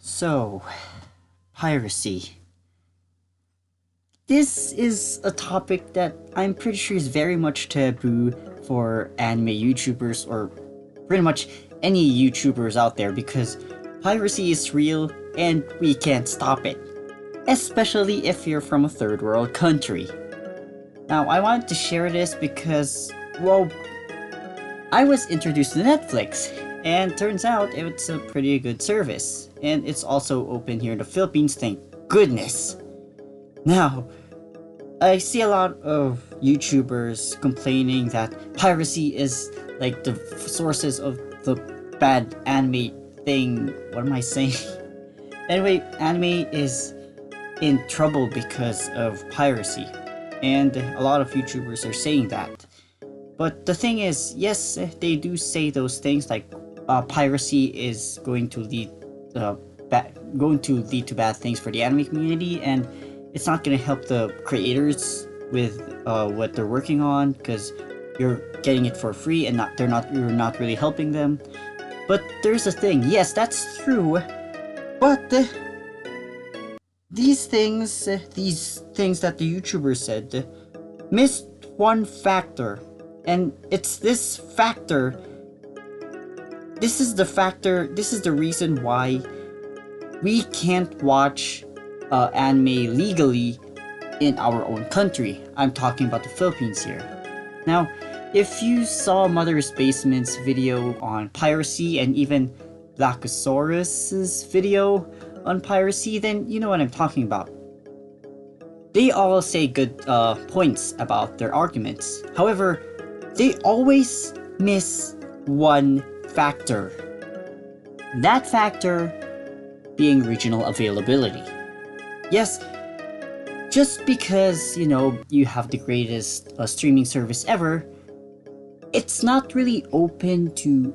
So, piracy. This is a topic that I'm pretty sure is very much taboo for anime YouTubers or pretty much any YouTubers out there because piracy is real and we can't stop it. Especially if you're from a third world country. Now, I wanted to share this because, well, I was introduced to Netflix, and turns out it's a pretty good service. And it's also open here in the Philippines, thank goodness. Now, I see a lot of YouTubers complaining that piracy is like the sources of the bad anime thing. What am I saying? Anyway, anime is in trouble because of piracy, and a lot of YouTubers are saying that. But the thing is, yes, they do say those things like piracy is going to lead to bad things for the anime community, and it's not going to help the creators with what they're working on because you're getting it for free and you're not really helping them. But there's a thing, yes, that's true, but these things that the YouTuber said missed one factor, and it's this factor. This is the reason why we can't watch anime legally in our own country. I'm talking about the Philippines here. Now, if you saw Mother's Basement's video on piracy and even Blackosaurus's video on piracy, then you know what I'm talking about. They all say good points about their arguments. However, they always miss one factor. That factor being regional availability. Yes, just because, you have the greatest streaming service ever, it's not really open to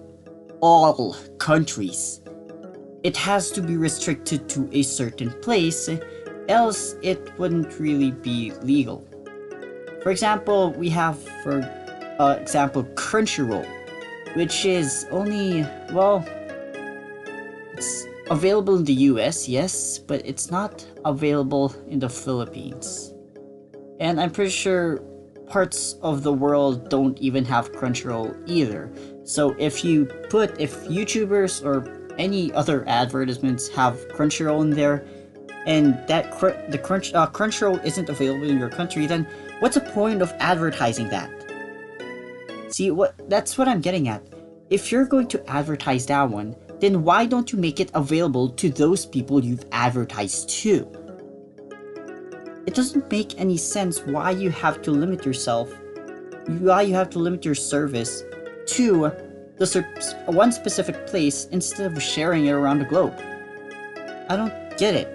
all countries. It has to be restricted to a certain place, else it wouldn't really be legal. For example, we have, Crunchyroll, which is only, it's available in the US, yes, but it's not available in the Philippines. And I'm pretty sure parts of the world don't even have Crunchyroll either. So if YouTubers or any other advertisements have Crunchyroll in there, and that Crunchyroll isn't available in your country, then what's the point of advertising that? See, that's what I'm getting at. If you're going to advertise that one, then why don't you make it available to those people you've advertised to? It doesn't make any sense why you have to limit your service to one specific place instead of sharing it around the globe. I don't get it.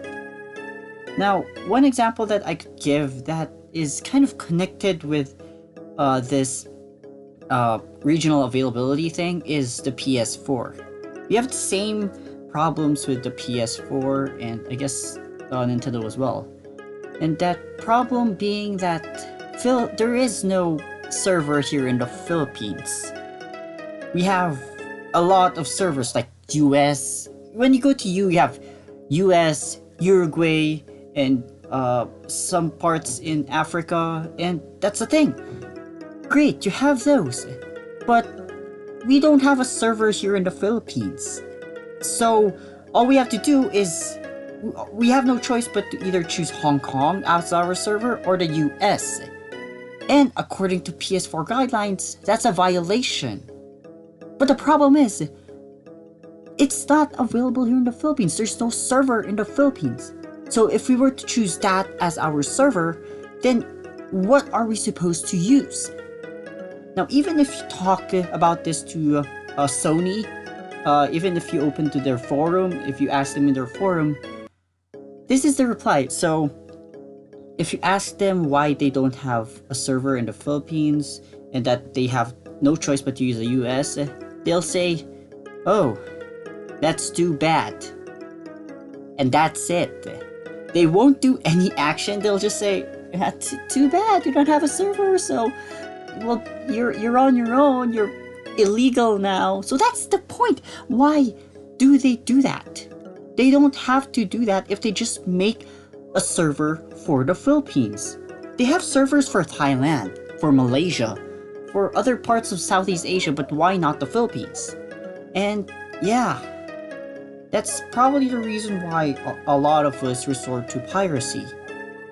Now, one example that I could give that is kind of connected with this regional availability thing is the PS4. We have the same problems with the PS4 and I guess Nintendo as well. And that problem being that there is no server here in the Philippines. We have a lot of servers like US. When you go to you have US, Uruguay, and some parts in Africa, and that's the thing. Great, you have those. But we don't have a server here in the Philippines. So all we have to do is we have no choice but to either choose Hong Kong as our server or the US. And according to PS4 guidelines, that's a violation. But the problem is, it's not available here in the Philippines. There's no server in the Philippines. So if we were to choose that as our server, then what are we supposed to use? Now, even if you talk about this to Sony, even if you open to their forum, if you ask them in their forum, this is the reply. So if you ask them why they don't have a server in the Philippines and that they have no choice but to use the US, they'll say, "Oh, that's too bad." And that's it. They won't do any action. They'll just say, "Too bad, you don't have a server, so you're on your own, you're illegal now." So that's the point. Why do they do that? They don't have to do that if they just make a server for the Philippines. They have servers for Thailand, for Malaysia, for other parts of Southeast Asia, but why not the Philippines? And yeah, that's probably the reason why a lot of us resort to piracy.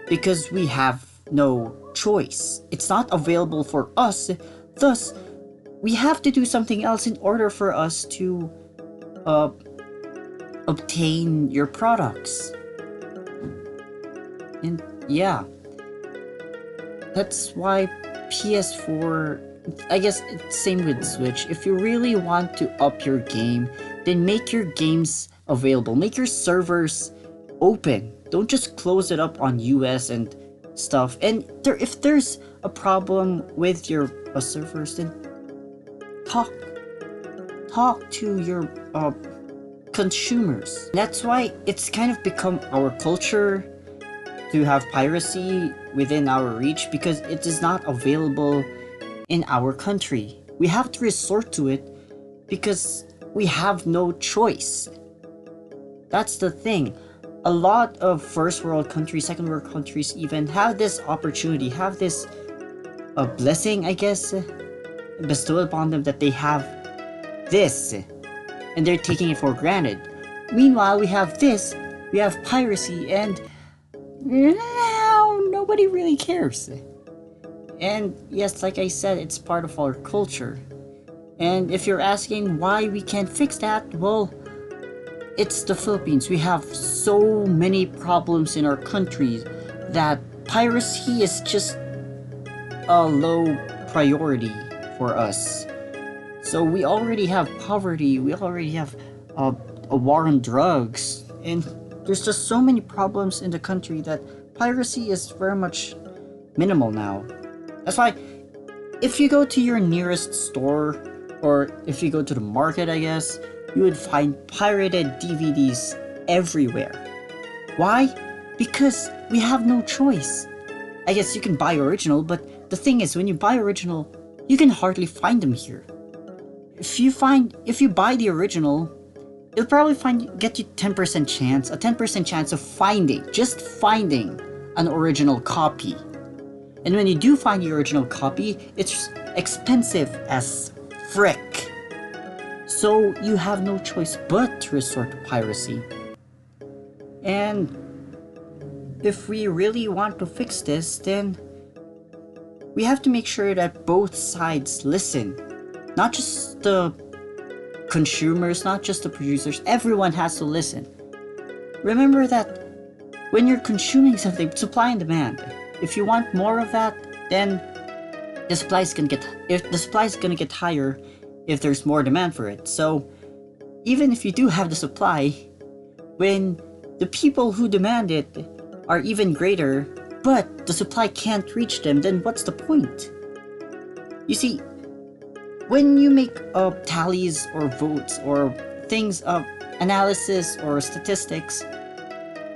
Because we have no choice. It's not available for us, thus, we have to do something else in order for us to uh, obtain your products. And yeah, that's why PS4, I guess it's same with Switch. If you really want to up your game, then make your games available. Make your servers open. Don't just close it up on US and stuff. And if there's a problem with your servers, then talk to your consumers. That's why it's kind of become our culture to have piracy within our reach, because it is not available in our country. We have to resort to it because we have no choice. That's the thing. A lot of first world countries, second world countries even have this opportunity, have this blessing, I guess, bestowed upon them, that they have this, and they're taking it for granted. Meanwhile, we have this, we have piracy, and now nobody really cares. And yes, like I said, it's part of our culture. And if you're asking why we can't fix that, well, it's the Philippines. We have so many problems in our country that piracy is just a low priority for us. So we already have poverty, we already have a war on drugs, and there's just so many problems in the country that piracy is very much minimal now. That's why if you go to your nearest store, or if you go to the market, I guess, you would find pirated DVDs everywhere. Why? Because we have no choice. I guess you can buy original, but the thing is, when you buy original, you can hardly find them here. If you buy the original, you'll probably get you a 10% chance of finding an original copy. And when you do find the original copy, it's expensive as frick. So you have no choice but to resort to piracy. And if we really want to fix this, then we have to make sure that both sides listen. Not just the consumers, not just the producers, everyone has to listen. Remember that when you're consuming something, supply and demand. If you want more of that, then the supply is gonna get higher if there's more demand for it. So even if you do have the supply, when the people who demand it are even greater, but the supply can't reach them, then what's the point? You see, when you make tallies or votes or things of analysis or statistics,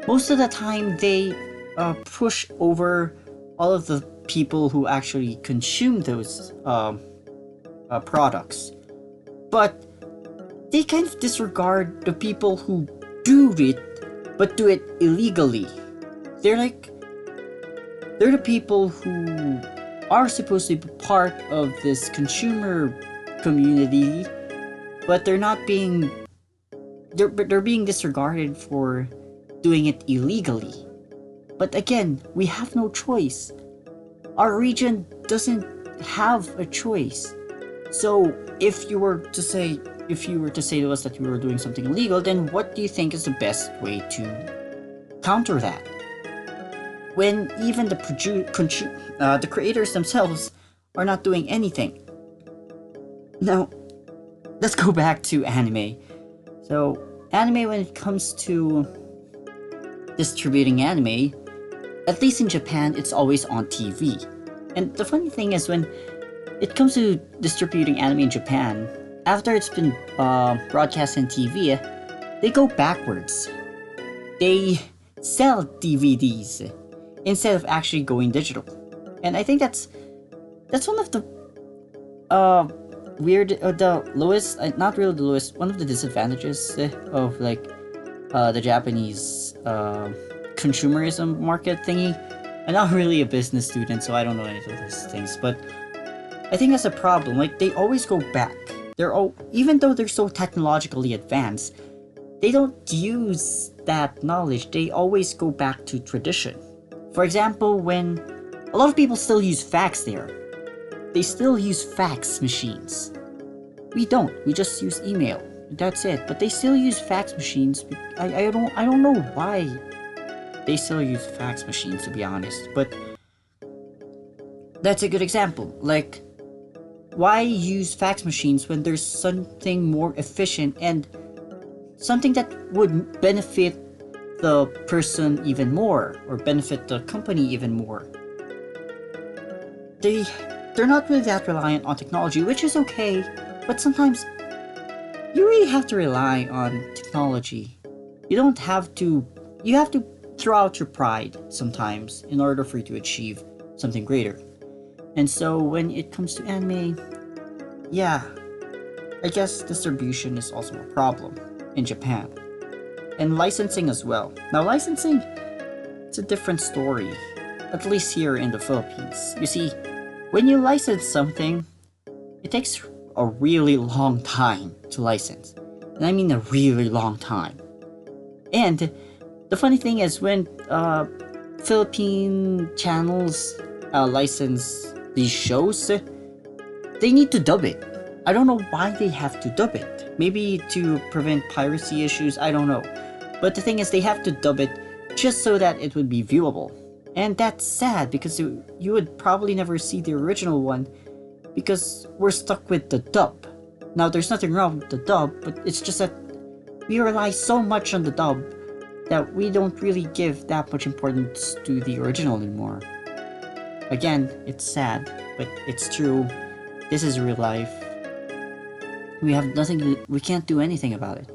most of the time they push over all of the people who actually consume those products. But they kind of disregard the people who do it, but do it illegally. They're the people who are supposed to be part of this consumer community, but they're being disregarded for doing it illegally. But again, we have no choice. Our region doesn't have a choice. So if you were to say to us that we were doing something illegal, then what do you think is the best way to counter that? When even the creators themselves are not doing anything. Now, let's go back to anime. So, anime, when it comes to distributing anime, at least in Japan, it's always on TV. And the funny thing is, when it comes to distributing anime in Japan, after it's been broadcast on TV, they go backwards. They sell DVDs instead of actually going digital. And I think that's one of the one of the disadvantages of the Japanese consumerism market thingy. I'm not really a business student, so I don't know any of these things, but I think that's a problem. Like, they always go back. Even though they're so technologically advanced, they don't use that knowledge. They always go back to tradition. For example, when a lot of people still use fax there, they still use fax machines. We don't. We just use email. That's it. But they still use fax machines. I don't know why they still use fax machines, to be honest. But that's a good example. Like, why use fax machines when there's something more efficient and something that would benefit the person even more, or benefit the company even more? They're not really that reliant on technology, which is okay, but sometimes you really have to rely on technology. You have to throw out your pride sometimes in order for you to achieve something greater. And so when it comes to anime, yeah, I guess distribution is also a problem in Japan. And licensing as well. Now, licensing, it's a different story, at least here in the Philippines. You see, when you license something, it takes a really long time to license. And I mean a really long time. And the funny thing is, when Philippine channels license these shows, they need to dub it. I don't know why they have to dub it. Maybe to prevent piracy issues, I don't know. But the thing is, they have to dub it just so that it would be viewable. And that's sad, because you would probably never see the original one because we're stuck with the dub. Now, there's nothing wrong with the dub, but it's just that we rely so much on the dub that we don't really give that much importance to the original anymore. Again, it's sad, but it's true. This is real life. We can't do anything about it.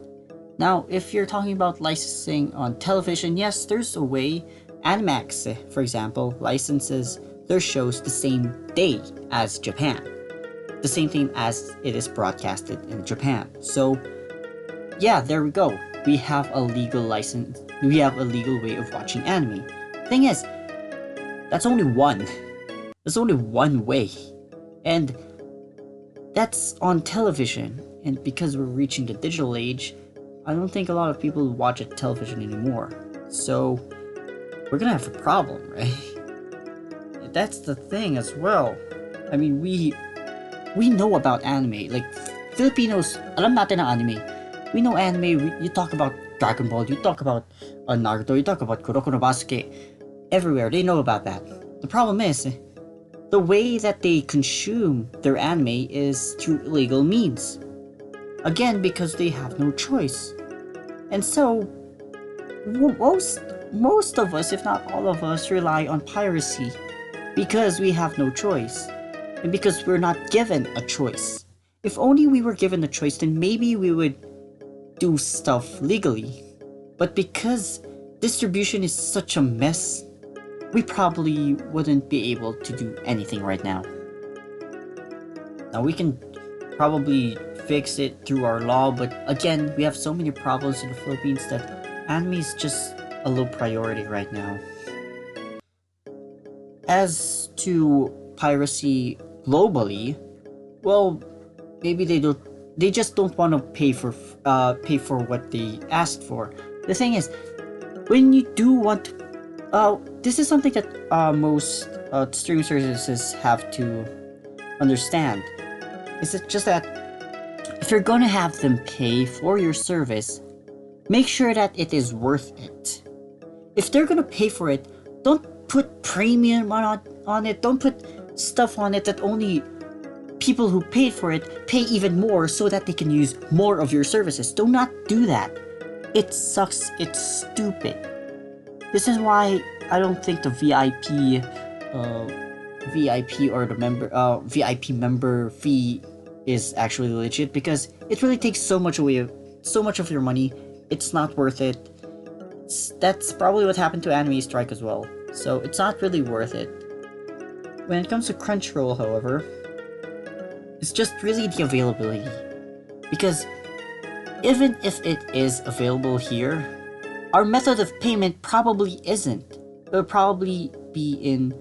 Now, if you're talking about licensing on television, yes, there's a way. Animax, for example, licenses their shows the same day as Japan. The same thing as it is broadcasted in Japan. So, yeah, there we go. We have a legal license. We have a legal way of watching anime. Thing is, that's only one. There's only one way. And that's on television. And because we're reaching the digital age, I don't think a lot of people watch television anymore. So, we're gonna have a problem, right? That's the thing as well. I mean, we know about anime. Like, Filipinos, alam natin ang anime. We know anime. You talk about Dragon Ball, you talk about Naruto, you talk about Kuroko no Basuke. Everywhere, they know about that. The problem is, the way that they consume their anime is through illegal means. Again, because they have no choice. And so, most of us, if not all of us, rely on piracy because we have no choice. And because we're not given a choice. If only we were given a choice, then maybe we would do stuff legally. But because distribution is such a mess, we probably wouldn't be able to do anything right now. Now, we can probably fix it through our law, but again, we have so many problems in the Philippines that anime is just a low priority right now. As to piracy globally, well, maybe they just don't want to pay for what they asked for. The thing is, when you do want to, this is something that most streaming services have to understand. Is it just that if you're gonna have them pay for your service, make sure that it is worth it. If they're gonna pay for it, don't put premium on it. Don't put stuff on it that only people who paid for it pay even more so that they can use more of your services. Do not do that. It sucks. It's stupid. This is why I don't think the VIP or the VIP member fee is actually legit, because it really takes so much of your money. It's not worth it. That's probably what happened to Anime Strike as well. So it's not really worth it. When it comes to Crunchyroll, however, it's just really the availability. Because even if it is available here, our method of payment probably isn't. It'll probably be in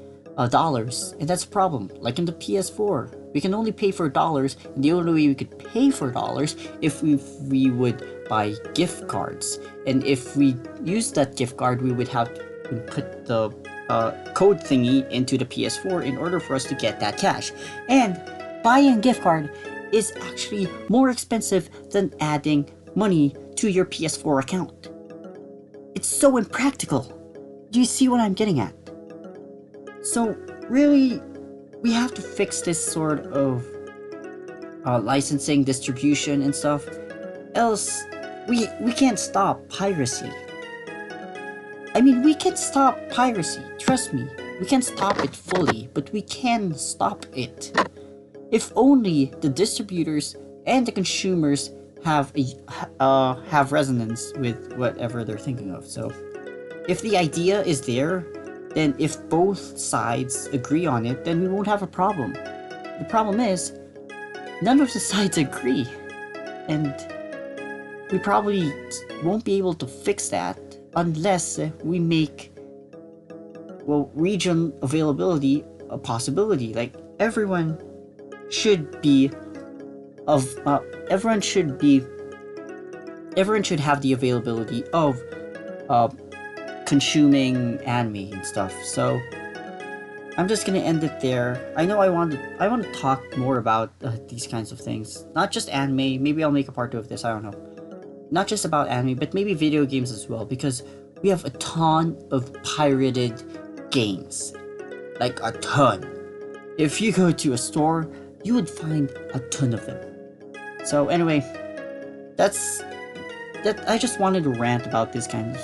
dollars, and that's a problem. Like in the PS4, we can only pay for dollars, and the only way we could pay for dollars if we would buy gift cards. And if we use that gift card, we would have to put the code thingy into the PS4 in order for us to get that cash. And buying a gift card is actually more expensive than adding money to your PS4 account. It's so impractical. Do you see what I'm getting at? So really, we have to fix this sort of licensing, distribution, and stuff. Else, we can't stop piracy. I mean, we can stop piracy. Trust me, we can't stop it fully, but we can stop it. If only the distributors and the consumers have resonance with whatever they're thinking of. So, if the idea is there, then if both sides agree on it, then we won't have a problem. The problem is, none of the sides agree, and we probably won't be able to fix that unless we make, well, region availability a possibility. Like everyone should have the availability of consuming anime and stuff. So I'm just gonna end it there. I know I want to talk more about these kinds of things, not just anime. Maybe I'll make a part 2 of this. I don't know. Not just about anime, but maybe video games as well, because we have a ton of pirated games, like a ton. If you go to a store, you would find a ton of them. So anyway, that's that. I just wanted to rant about this kind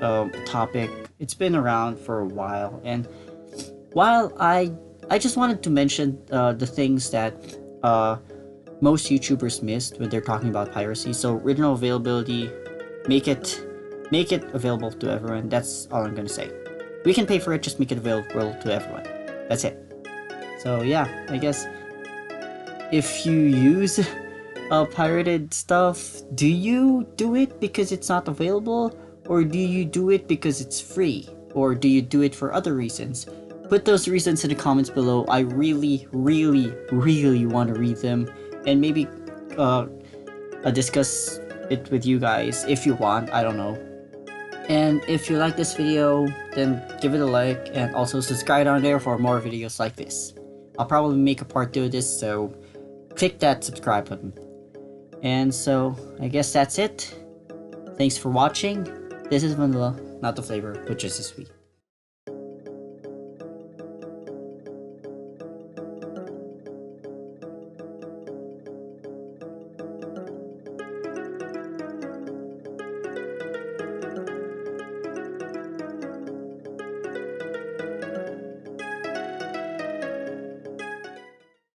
of topic. It's been around for a while, and while I just wanted to mention the things that most YouTubers missed when they're talking about piracy. So original availability, make it available to everyone. That's all I'm gonna say. We can pay for it, just make it available to everyone. That's it. So yeah, I guess if you use pirated stuff, do you do it because it's not available, or do you do it because it's free, or do you do it for other reasons? Put those reasons in the comments below. I really want to read them, and maybe discuss it with you guys if you want. I don't know. And if you like this video, then give it a like, and also subscribe down there for more videos like this. I'll probably make a part 2 of this, so click that subscribe button. And so I guess that's it. Thanks for watching. This is vanilla, not the flavor, which is the sweet.